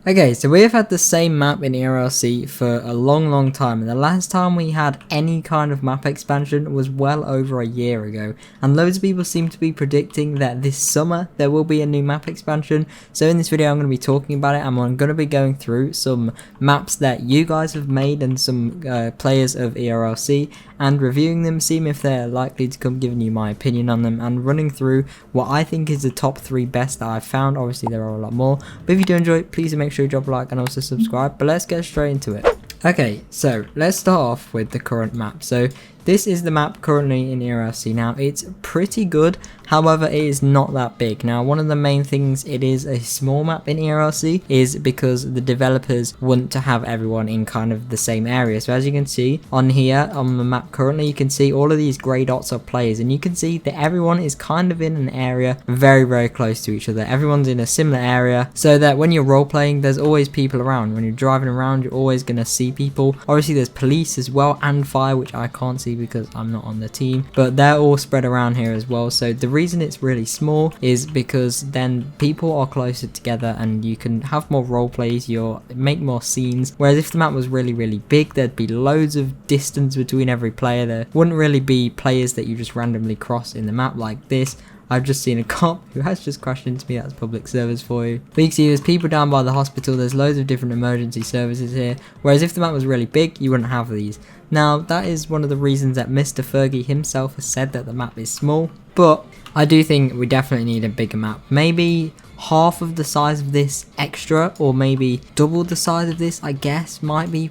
Okay, so we have had the same map in ERLC for a long time, and the last time we had any kind of map expansion was well over a year ago, and loads of people seem to be predicting that this summer there will be a new map expansion. So in this video I'm going to be talking about it, and I'm going to be going through some maps that you guys have made and some players of ERLC, and reviewing them, seeing if they're likely to come, giving you my opinion on them, and running through what I think is the top 3 best that I've found. Obviously there are a lot more, but if you do enjoy it, please make sure you drop a like and also subscribe. But let's get straight into it. Okay, so let's start off with the current map. So this is the map currently in ERLC. Now it's pretty good, however it is not that big. Now one of the main things it is a small map in ERLC is because the developers want to have everyone in kind of the same area. So as you can see on here on the map currently, you can see all of these grey dots are players, and you can see that everyone is kind of in an area very close to each other. Everyone's in a similar area, so that when you're role playing there's always people around. When you're driving around you're always going to see people. Obviously there's police as well and fire, which I can't see because I'm not on the team, but they're all spread around here as well. So the reason it's really small is because then people are closer together and you can have more role plays, you'll make more scenes. Whereas if the map was really big, there'd be loads of distance between every player. There wouldn't really be players that you just randomly cross in the map like this. I've just seen a cop who has just crashed into me. That's public service for you. But you can see there's people down by the hospital. There's loads of different emergency services here. Whereas if the map was really big, you wouldn't have these. Now that is one of the reasons that Mr. Fergie himself has said that the map is small. But I do think we definitely need a bigger map. Maybe half of the size of this extra, or maybe double the size of this, I guess might be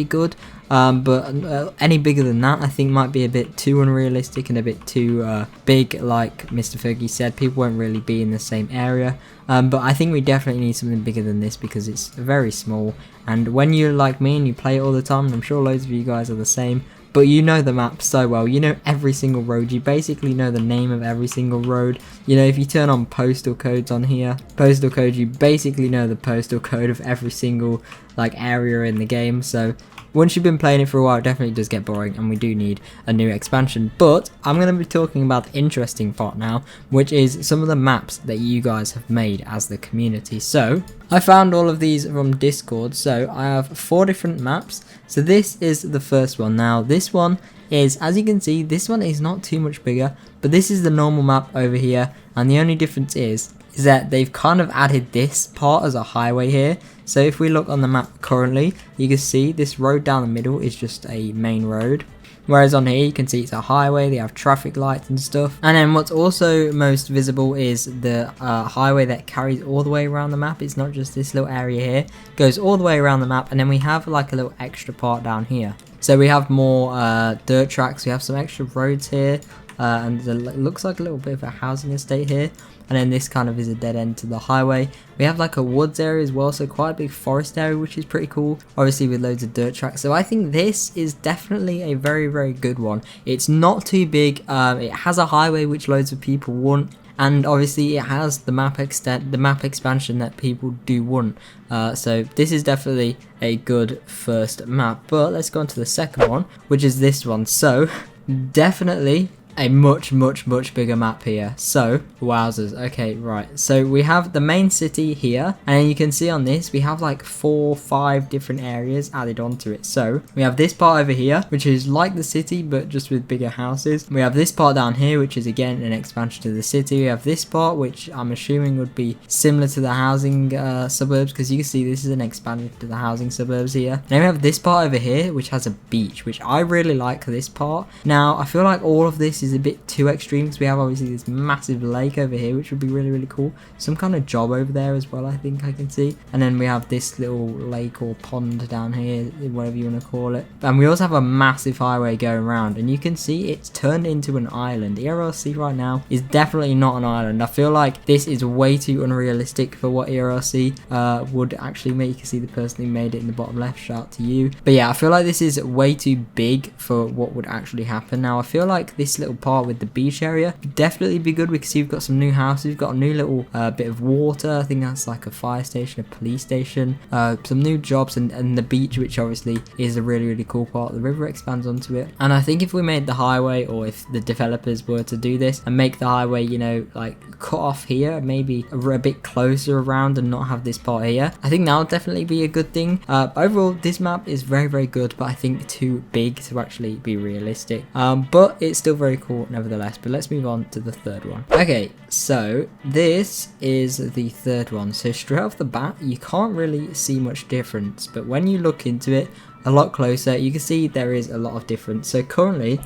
good. But any bigger than that I think might be a bit too unrealistic and a bit too big. Like Mr. Fergie said, people won't really be in the same area. But I think we definitely need something bigger than this because it's very small, and when you're like me and you play it all the time, and I'm sure loads of you guys are the same, but you know the map so well, you know every single road, you basically know the name of every single road. You know, if you turn on postal codes on here, postal code, you basically know the postal code of every single like area in the game. So once you've been playing it for a while, it definitely does get boring, and we do need a new expansion. But I'm going to be talking about the interesting part now, which is some of the maps that you guys have made as the community. So I found all of these from Discord. So I have 4 different maps. So this is the first one. Now this one is, as you can see, this one is not too much bigger, but this is the normal map over here, and the only difference is that they've kind of added this part as a highway here. So if we look on the map currently, you can see this road down the middle is just a main road, whereas on here you can see it's a highway. They have traffic lights and stuff. And then what's also most visible is the highway that carries all the way around the map. It's not just this little area here, it goes all the way around the map. And then we have like a little extra part down here. So we have more dirt tracks, we have some extra roads here, and it looks like a little bit of a housing estate here. And then this kind of is a dead end to the highway. We have like a woods area as well, so quite a big forest area, which is pretty cool, obviously with loads of dirt tracks. So I think this is definitely a very good one. It's not too big, it has a highway which loads of people want, and obviously it has the map expansion that people do want. So this is definitely a good first map. But let's go on to the second one, which is this one. So definitely a much bigger map here. So wowzers. Okay, right, so we have the main city here, and you can see on this we have like 4 or 5 different areas added onto it. So we have this part over here, which is like the city but just with bigger houses. We have this part down here, which is again an expansion to the city. We have this part, which I'm assuming would be similar to the housing suburbs, because you can see this is an expansion to the housing suburbs here. Then we have this part over here, which has a beach, which I really like this part. Now I feel like all of this is a bit too extreme, because we have obviously this massive lake over here, which would be really cool. Some kind of job over there as well, I think I can see. And then we have this little lake or pond down here, whatever you want to call it. And we also have a massive highway going around, and you can see it's turned into an island. ERLC right now is definitely not an island. I feel like this is way too unrealistic for what ERLC would actually make. You can see the person who made it in the bottom left, shout out to you. But yeah, I feel like this is way too big for what would actually happen. Now I feel like this little part with the beach area would definitely be good. We can see we've got some new houses, we've got a new little bit of water. I think that's like a fire station, a police station, some new jobs, and the beach, which obviously is a really cool part. The river expands onto it, and I think if we made the highway, or if the developers were to do this and make the highway, you know, like cut off here, maybe a bit closer around and not have this part here, I think that would definitely be a good thing. Overall, this map is very good, but I think too big to actually be realistic, but it's still very cool nevertheless. But let's move on to the third one. Okay, so this is the third one. So straight off the bat, you can't really see much difference, but when you look into it a lot closer, you can see there is a lot of difference. So currently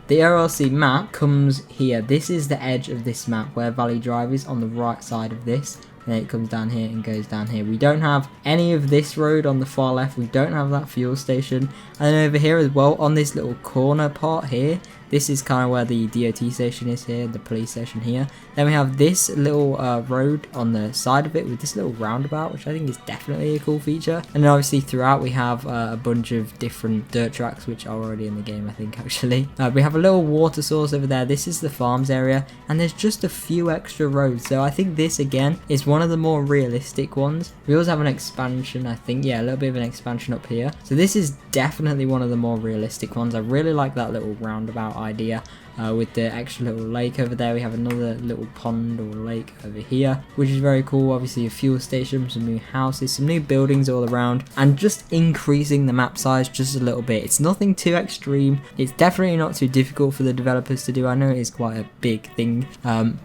the RLC map comes here. This is the edge of this map where Valley Drive is, on the right side of this. And then it comes down here and goes down here. We don't have any of this road on the far left. We don't have that fuel station. And then over here as well, on this little corner part here, this is kind of where the DOT station is here, the police station here. Then we have this little road on the side of it with this little roundabout, which I think is definitely a cool feature. And then obviously throughout we have a bunch of different dirt tracks, which are already in the game, I think, actually. We have a little water source over there. This is the farms area, and there's just a few extra roads. So I think this, again, is one of the more realistic ones. We also have an expansion, I think. Yeah, a little bit of an expansion up here. So this is definitely one of the more realistic ones. I really like that little roundabout idea. With the extra little lake over there. We have another little pond or lake over here, which is very cool. Obviously a fuel station, some new houses, some new buildings all around, and just increasing the map size just a little bit. It's nothing too extreme. It's definitely not too difficult for the developers to do. I know it is quite a big thing,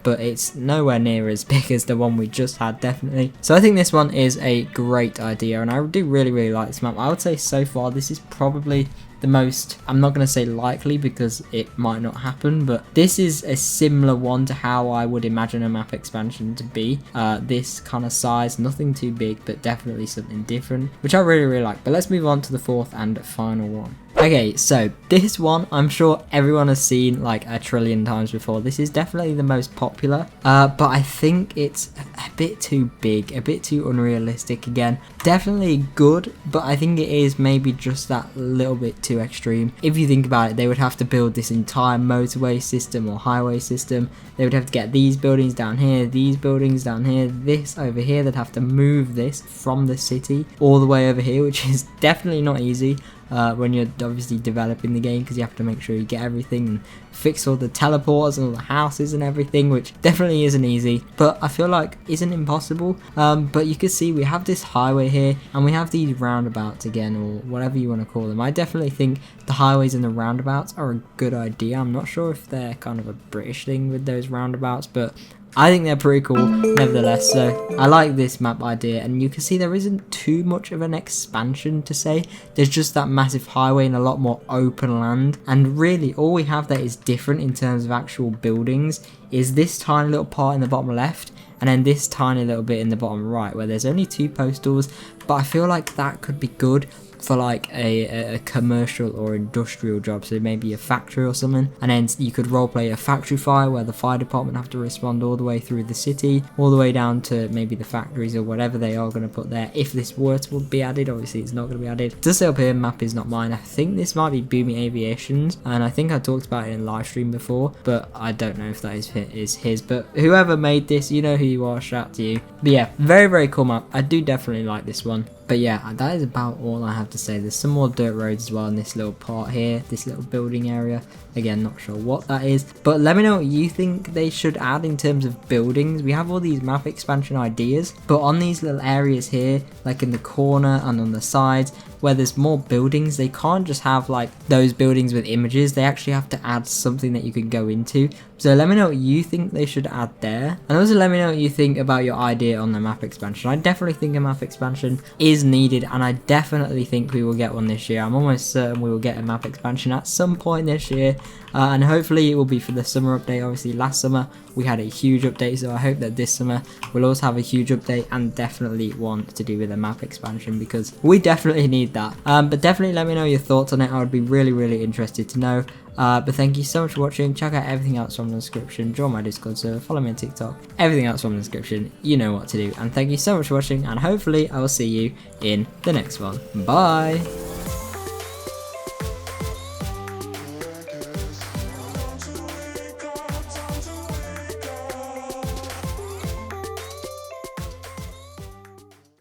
but it's nowhere near as big as the one we just had, definitely. So I think this one is a great idea, and I do really like this map. I would say so far this is probably the most, I'm not going to say likely because it might not happen, but this is a similar one to how I would imagine a map expansion to be. This kind of size, nothing too big, but definitely something different, which I really like. But let's move on to the fourth and final one. Okay, so this one I'm sure everyone has seen like a trillion times before. This is definitely the most popular, but I think it's a bit too big, a bit too unrealistic again. Definitely good, but I think it is maybe just that little bit too extreme. If you think about it, they would have to build this entire motorway system or highway system. They would have to get these buildings down here, these buildings down here, this over here. They'd have to move this from the city all the way over here, which is definitely not easy. When you're obviously developing the game, because you have to make sure you get everything and fix all the teleports and all the houses and everything, which definitely isn't easy, but I feel like isn't impossible. But you can see we have this highway here, and we have these roundabouts again, or whatever you want to call them. I definitely think the highways and the roundabouts are a good idea. I'm not sure if they're kind of a British thing with those roundabouts, but I think they're pretty cool nevertheless. So I like this map idea, and you can see there isn't too much of an expansion to say. There's just that massive highway and a lot more open land, and really all we have that is different in terms of actual buildings is this tiny little part in the bottom left, and then this tiny little bit in the bottom right where there's only 2 postals. But I feel like that could be good for like a commercial or industrial job, so maybe a factory or something, and then you could roleplay a factory fire where the fire department have to respond all the way through the city, all the way down to maybe the factories or whatever they are going to put there. If this were to be added, obviously it's not going to be added. Just say up here, map is not mine. I think this might be Booming Aviations, and I think I talked about it in live stream before, but I don't know if that is his. But whoever made this, you know who you are, shout out to you. But yeah, very cool map. I do definitely like this one. But yeah, that is about all I have to say. There's some more dirt roads as well in this little part here, this little building area. Again, not sure what that is, but let me know what you think they should add in terms of buildings. We have all these map expansion ideas, but on these little areas here, like in the corner and on the sides, where there's more buildings, they can't just have like those buildings with images. They actually have to add something that you can go into. So let me know what you think they should add there, and also let me know what you think about your idea on the map expansion. I definitely think a map expansion is needed, and I definitely think we will get one this year. I'm almost certain we will get a map expansion at some point this year, and hopefully it will be for the summer update. Obviously last summer we had a huge update, so I hope that this summer we'll also have a huge update, and definitely one to do with a map expansion, because we definitely need that. But definitely let me know your thoughts on it. I would be really interested to know. But thank you so much for watching. Check out everything else from the description. Join my Discord server, follow me on TikTok, everything else from the description. You know what to do. And thank you so much for watching, and hopefully I will see you in the next one. Bye.